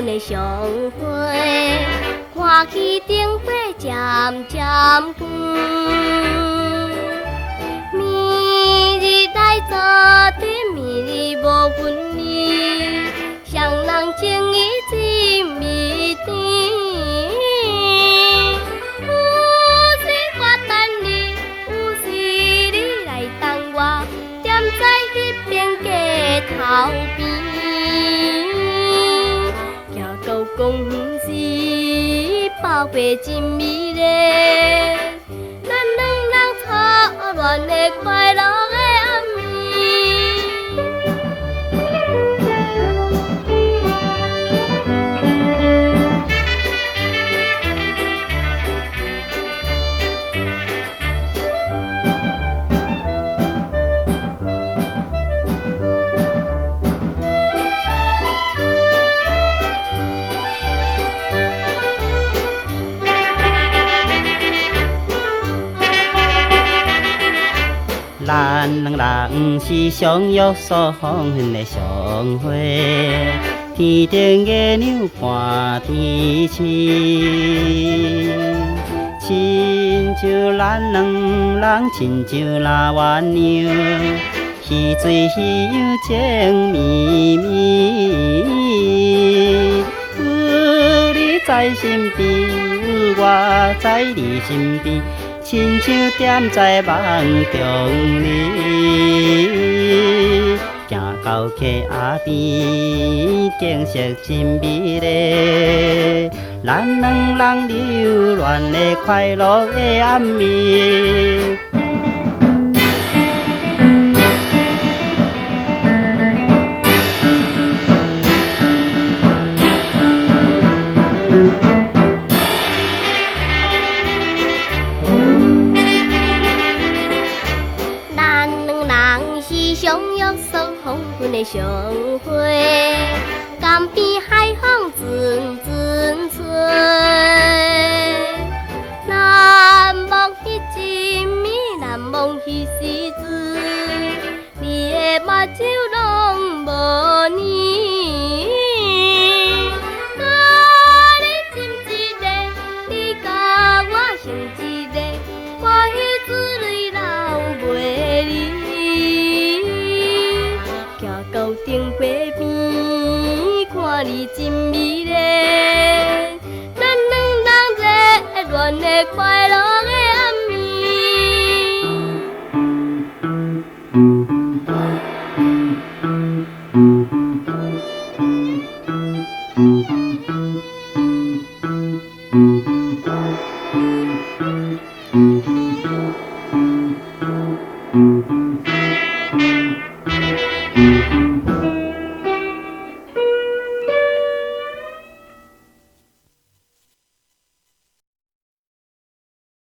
的相会，看起灯火渐渐远，明日来早的明日无分离，双人情意真密甜。有时我等你，有时你来等我，踮在迄边街头边。 公园是宝贝真美丽，咱两人初恋的快乐的暗暝。咱两人是相约所风云的相会，天顶月亮伴天星，亲像咱两人亲像那鸳鸯，戏水戏样情绵绵。有你在身边，有我在你身边。 亲像踮在梦中里，行到溪仔边，景色真美丽。咱两人留恋的快乐的暗暝。 相约送黄昏的相会，江边海风阵阵吹。难忘迄真美，难忘迄时阵，你的目睭拢无呢。你心一个，你甲我心一个，欢喜珠泪流袂离。 到灯火边，看你真美丽，咱两人热恋的快乐的暗暝。